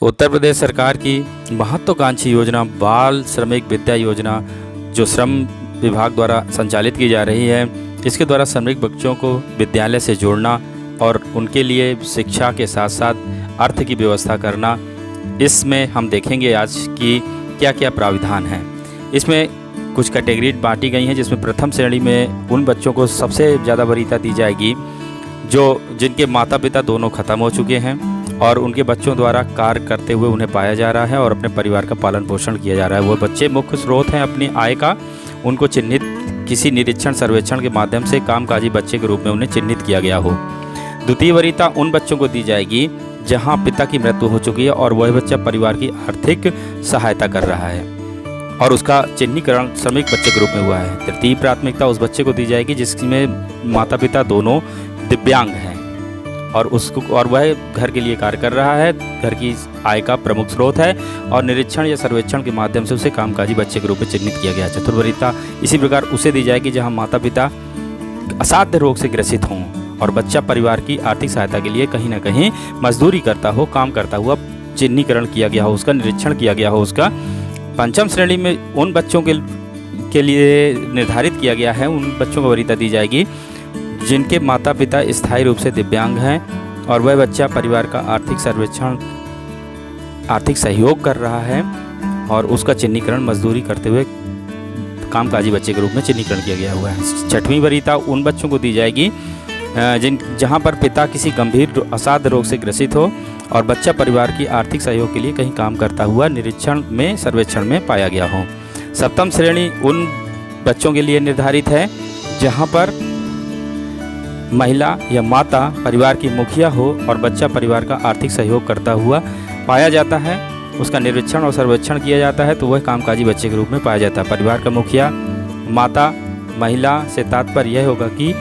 उत्तर प्रदेश सरकार की महत्वाकांक्षी योजना बाल श्रमिक विद्या योजना जो श्रम विभाग द्वारा संचालित की जा रही है, इसके द्वारा श्रमिक बच्चों को विद्यालय से जोड़ना और उनके लिए शिक्षा के साथ साथ अर्थ की व्यवस्था करना, इसमें हम देखेंगे आज की क्या क्या प्राविधान हैं। इसमें कुछ कैटेगरी बांटी गई हैं, जिसमें प्रथम श्रेणी में उन बच्चों को सबसे ज़्यादा वरीयता दी जाएगी जिनके माता पिता दोनों ख़त्म हो चुके हैं और उनके बच्चों द्वारा कार्य करते हुए उन्हें पाया जा रहा है और अपने परिवार का पालन पोषण किया जा रहा है। वो बच्चे मुख्य स्रोत हैं अपनी आय का। उनको चिन्हित किसी निरीक्षण सर्वेक्षण के माध्यम से कामकाजी बच्चे के रूप में उन्हें चिन्हित किया गया हो। द्वितीय वरीयता उन बच्चों को दी जाएगी जहां पिता की मृत्यु हो चुकी है और वह बच्चा परिवार की आर्थिक सहायता कर रहा है और उसका चिन्हीकरण श्रमिक बच्चे के रूप में हुआ है। तृतीय प्राथमिकता उस बच्चे को दी जाएगी जिसमें माता पिता दोनों दिव्यांग हैं और वह घर के लिए कार्य कर रहा है, घर की आय का प्रमुख स्रोत है और निरीक्षण या सर्वेक्षण के माध्यम से उसे कामकाजी बच्चे के रूप में चिन्हित किया गया है। चतुर्थ वरीयता इसी प्रकार उसे दी जाएगी जहां माता पिता असाध्य रोग से ग्रसित हों और बच्चा परिवार की आर्थिक सहायता के लिए कहीं ना कहीं मजदूरी करता हो, काम करता हुआ चिन्हीकरण किया गया हो, उसका निरीक्षण किया गया हो उसका। पंचम श्रेणी में उन बच्चों के लिए निर्धारित किया गया है, उन बच्चों को वरीयता दी जाएगी जिनके माता पिता स्थायी रूप से दिव्यांग हैं और वह बच्चा परिवार का आर्थिक सहयोग कर रहा है और उसका चिन्हीकरण मजदूरी करते हुए कामकाजी बच्चे के रूप में चिन्हीकरण किया गया हुआ है। छठवीं वरीयता उन बच्चों को दी जाएगी जहां पर पिता किसी गंभीर असाध्य रोग से ग्रसित हो और बच्चा परिवार की आर्थिक सहयोग के लिए कहीं काम करता हुआ निरीक्षण में सर्वेक्षण में पाया गया हो। सप्तम श्रेणी उन बच्चों के लिए निर्धारित है जहां पर महिला या माता परिवार की मुखिया हो और बच्चा परिवार का आर्थिक सहयोग करता हुआ पाया जाता है, उसका निरीक्षण और सर्वेक्षण किया जाता है तो वह कामकाजी बच्चे के रूप में पाया जाता है। परिवार का मुखिया माता महिला से तात्पर्य यह होगा कि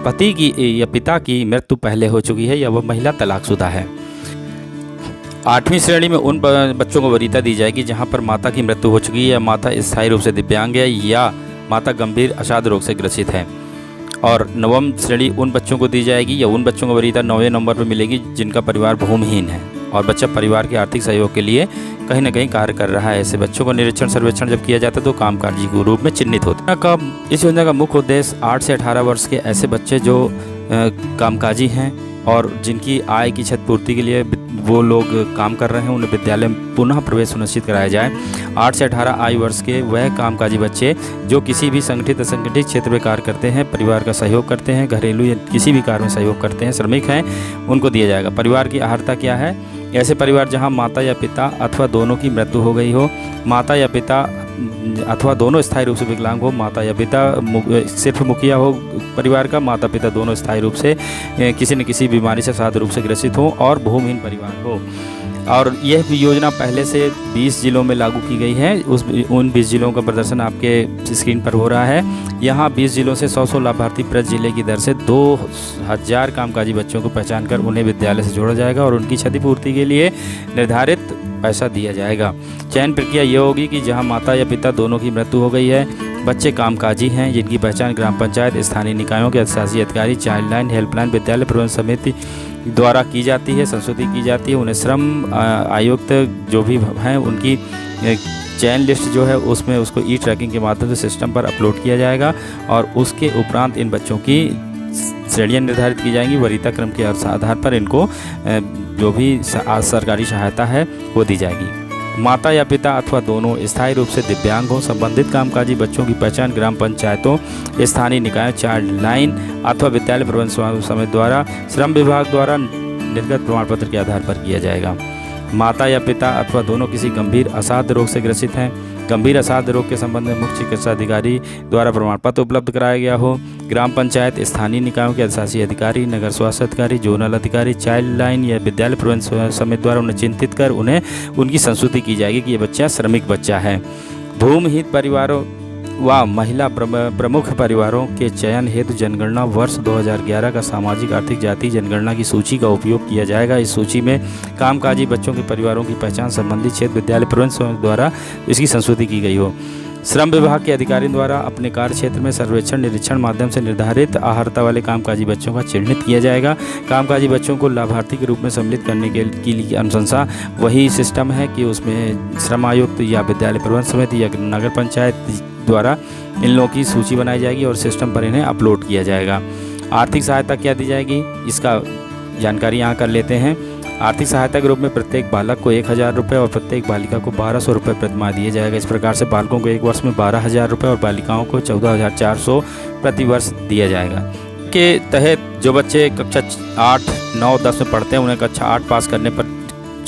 पति की या पिता की मृत्यु पहले हो चुकी है या वह महिला तलाकशुदा है। आठवीं श्रेणी में उन बच्चों को वरीयता दी जाएगी जहां पर माता की मृत्यु हो चुकी है या माता स्थायी रूप से दिव्यांग है या माता गंभीर असाध्य रोग से ग्रसित है। और नवम श्रेणी उन बच्चों को दी जाएगी या उन बच्चों को वरीयता 9वें नंबर पर मिलेगी जिनका परिवार भूमिहीन है और बच्चा परिवार के आर्थिक सहयोग के लिए कहीं ना कहीं कार्य कर रहा है। ऐसे बच्चों को निरीक्षण सर्वेक्षण जब किया जाता है तो कामकाजी के रूप में चिन्हित होता है। इस योजना का मुख्य उद्देश्य 8 से 18 वर्ष के ऐसे बच्चे जो कामकाजी हैं और जिनकी आय की क्षतिपूर्ति के लिए वो लोग काम कर रहे हैं, उन्हें विद्यालय में पुनः प्रवेश सुनिश्चित कराया जाए। 8 से 18 आयु वर्ष के वह कामकाजी बच्चे जो किसी भी संगठित असंगठित क्षेत्र में कार्य करते हैं, परिवार का सहयोग करते हैं, घरेलू या किसी भी कार्य में सहयोग करते हैं, श्रमिक हैं, उनको दिया जाएगा। परिवार की आहारता क्या है? ऐसे परिवार जहां माता या पिता अथवा दोनों की मृत्यु हो गई हो, माता या पिता अथवा दोनों स्थायी रूप से विकलांग हो, माता या पिता सिर्फ मुखिया हो परिवार का, माता पिता दोनों स्थायी रूप से किसी न किसी बीमारी से असाध्य रूप से ग्रसित हो और भूमिहीन परिवार हो। और यह योजना पहले से 20 जिलों में लागू की गई है। उन 20 जिलों का प्रदर्शन आपके स्क्रीन पर हो रहा है। यहाँ 20 जिलों से 100 लाभार्थी प्रति जिले की दर से 2000 कामकाजी बच्चों को पहचान कर उन्हें विद्यालय से जोड़ा जाएगा और उनकी क्षतिपूर्ति के लिए निर्धारित पैसा दिया जाएगा। चयन प्रक्रिया ये होगी कि जहाँ माता या पिता दोनों की मृत्यु हो गई है, बच्चे कामकाजी हैं जिनकी पहचान ग्राम पंचायत, स्थानीय निकायों के शासी अधिकारी, चाइल्ड लाइन, हेल्पलाइन, विद्यालय प्रबंधन समिति द्वारा की जाती है, संशोधित की जाती है। उन्हें श्रम आयुक्त जो भी हैं उनकी चयन लिस्ट जो है उसमें उसको ई ट्रैकिंग के माध्यम से सिस्टम पर अपलोड किया जाएगा और उसके उपरांत इन बच्चों की श्रेणियाँ निर्धारित की जाएंगी। वरीयता क्रम के आधार पर इनको जो भी सरकारी सहायता है वो दी जाएगी। माता या पिता अथवा दोनों स्थायी रूप से दिव्यांग हों, संबंधित कामकाजी बच्चों की पहचान ग्राम पंचायतों, स्थानीय निकायों, चाइल्ड लाइन अथवा विद्यालय प्रबंधन समिति द्वारा श्रम विभाग द्वारा निर्गत प्रमाण पत्र के आधार पर किया जाएगा। माता या पिता अथवा दोनों किसी गंभीर असाध्य रोग से ग्रसित हैं, गंभीर असाध्य रोग के संबंध में मुख्य चिकित्सा अधिकारी द्वारा प्रमाण पत्र उपलब्ध कराया गया हो। ग्राम पंचायत, स्थानीय निकायों के शासी अधिकारी, नगर स्वास्थ्य अधिकारी, जोनल अधिकारी, चाइल्ड लाइन या विद्यालय प्रबंधन समिति द्वारा उन्हें चिन्हित कर उन्हें उनकी संस्तुति की जाएगी कि ये बच्चा श्रमिक बच्चा है। भूमिहीन परिवारों व महिला प्रमुख परिवारों के चयन हेतु जनगणना वर्ष 2011 का सामाजिक आर्थिक जाति जनगणना की सूची का उपयोग किया जाएगा। इस सूची में कामकाजी बच्चों के परिवारों की पहचान संबंधित क्षेत्र विद्यालय प्रबंधन समिति द्वारा इसकी संस्तुति की गई हो। श्रम विभाग के अधिकारियों द्वारा अपने कार्य क्षेत्र में सर्वेक्षण निरीक्षण माध्यम से निर्धारित अर्हता वाले कामकाजी बच्चों का चिन्हित किया जाएगा। कामकाजी बच्चों को लाभार्थी के रूप में सम्मिलित करने के लिए अनुशंसा वही सिस्टम है कि उसमें श्रम आयुक्त या विद्यालय प्रबंधन समिति या नगर पंचायत द्वारा इन लोगों की सूची बनाई जाएगी और सिस्टम पर इन्हें अपलोड किया जाएगा। आर्थिक सहायता क्या दी जाएगी, इसका जानकारी यहाँ कर लेते हैं। आर्थिक सहायता के रूप में प्रत्येक बालक को 1000 रुपये और प्रत्येक बालिका को 1200 रुपये प्रतिमाह दिए जाएगा। इस प्रकार से बालकों को एक वर्ष में 12,000 रुपये और बालिकाओं को 14,400 प्रति वर्ष दिया जाएगा। के तहत जो बच्चे कक्षा 8, 9, 10 में पढ़ते हैं उन्हें कक्षा 8 पास करने पर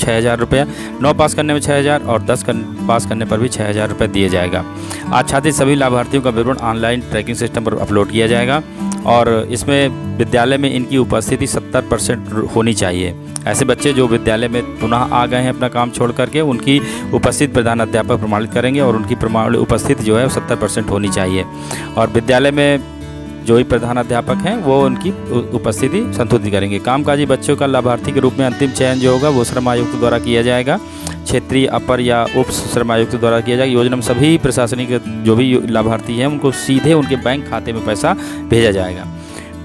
6,000 रुपये, 9 पास करने में 6,000 और 10 पास करने पर भी 6,000 रुपये दिए जाएगा। आच्छादित सभी लाभार्थियों का विवरण ऑनलाइन ट्रैकिंग सिस्टम पर अपलोड किया जाएगा और इसमें विद्यालय में इनकी उपस्थिति 70% होनी चाहिए। ऐसे बच्चे जो विद्यालय में पुनः आ गए हैं अपना काम छोड़ करके, उनकी उपस्थिति प्रधान अध्यापक प्रमाणित करेंगे और उनकी उपस्थिति जो है 70% होनी चाहिए। और विद्यालय में जो ही प्रधान अध्यापक हैं वो उनकी उपस्थिति संतुलित करेंगे। कामकाजी बच्चों का लाभार्थी के रूप में अंतिम चयन जो होगा वो श्रम आयुक्त द्वारा किया जाएगा, क्षेत्रीय अपर या उप श्रम आयुक्त द्वारा किया जाएगा। योजना में सभी प्रशासनिक जो भी लाभार्थी हैं उनको सीधे उनके बैंक खाते में पैसा भेजा जाएगा।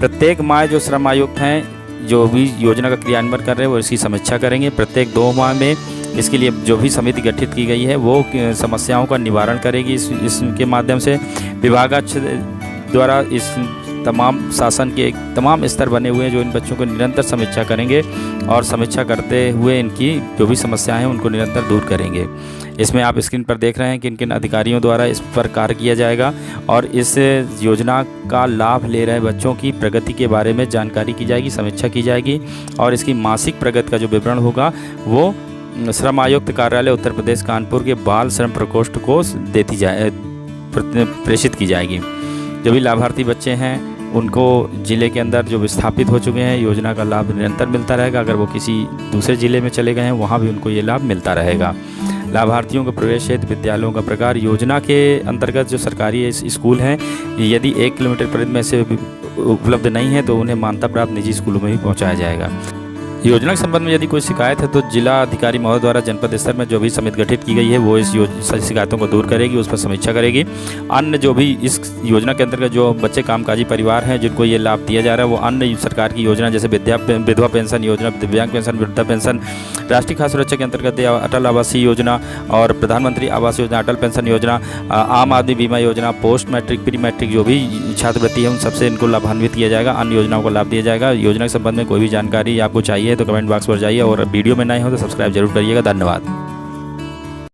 प्रत्येक माह जो श्रम आयुक्त हैं जो भी योजना का क्रियान्वयन कर रहे हैं वो इसकी समीक्षा करेंगे। प्रत्येक 2 माह में इसके लिए जो भी समिति गठित की गई है वो समस्याओं का निवारण करेगी। इसके माध्यम से विभागाध्यक्ष द्वारा इस तमाम शासन के तमाम स्तर बने हुए हैं जो इन बच्चों को निरंतर समीक्षा करेंगे और समीक्षा करते हुए इनकी जो भी समस्याएं हैं उनको निरंतर दूर करेंगे। इसमें आप स्क्रीन पर देख रहे हैं कि किन अधिकारियों द्वारा इस पर कार्य किया जाएगा और इस योजना का लाभ ले रहे बच्चों की प्रगति के बारे में जानकारी की जाएगी, समीक्षा की जाएगी और इसकी मासिक प्रगति का जो विवरण होगा वो श्रम आयुक्त कार्यालय उत्तर प्रदेश कानपुर के बाल श्रम प्रकोष्ठ को प्रेषित की जाएगी। जो भी लाभार्थी बच्चे हैं उनको ज़िले के अंदर जो विस्थापित हो चुके हैं योजना का लाभ निरंतर मिलता रहेगा। अगर वो किसी दूसरे ज़िले में चले गए हैं वहाँ भी उनको ये लाभ मिलता रहेगा। लाभार्थियों का प्रवेश हेतु विद्यालयों का प्रकार, योजना के अंतर्गत जो सरकारी स्कूल हैं यदि 1 किलोमीटर परिधि में से उपलब्ध नहीं है तो उन्हें मान्यता प्राप्त निजी स्कूलों में भी पहुँचाया जाएगा। योजना के संबंध में यदि कोई शिकायत है तो जिला अधिकारी महोदय द्वारा जनपद स्तर में जो भी समिति गठित की गई है वो इस शिकायतों को दूर करेगी, उस पर समीक्षा करेगी। अन्य जो भी इस योजना के अंतर्गत जो बच्चे कामकाजी परिवार हैं जिनको ये लाभ दिया जा रहा है वो अन्य सरकार की योजना जैसे विधवा पेंशन योजना, दिव्यांग पेंशन, वृद्धा पेंशन, राष्ट्रीय खाद्य सुरक्षा के अंतर्गत अटल आवासीय योजना और प्रधानमंत्री आवास योजना, अटल पेंशन योजना, आम आदमी बीमा योजना, पोस्ट मैट्रिक, प्री मैट्रिक जो भी छात्रवृत्ति है उन सबसे इनको लाभान्वित किया जाएगा। अन्य योजनाओं को लाभ दिया जाएगा। योजना के संबंध में कोई भी जानकारी आपको चाहिए तो कमेंट बॉक्स पर जाइए और वीडियो में नए हो तो सब्सक्राइब जरूर करिएगा। धन्यवाद।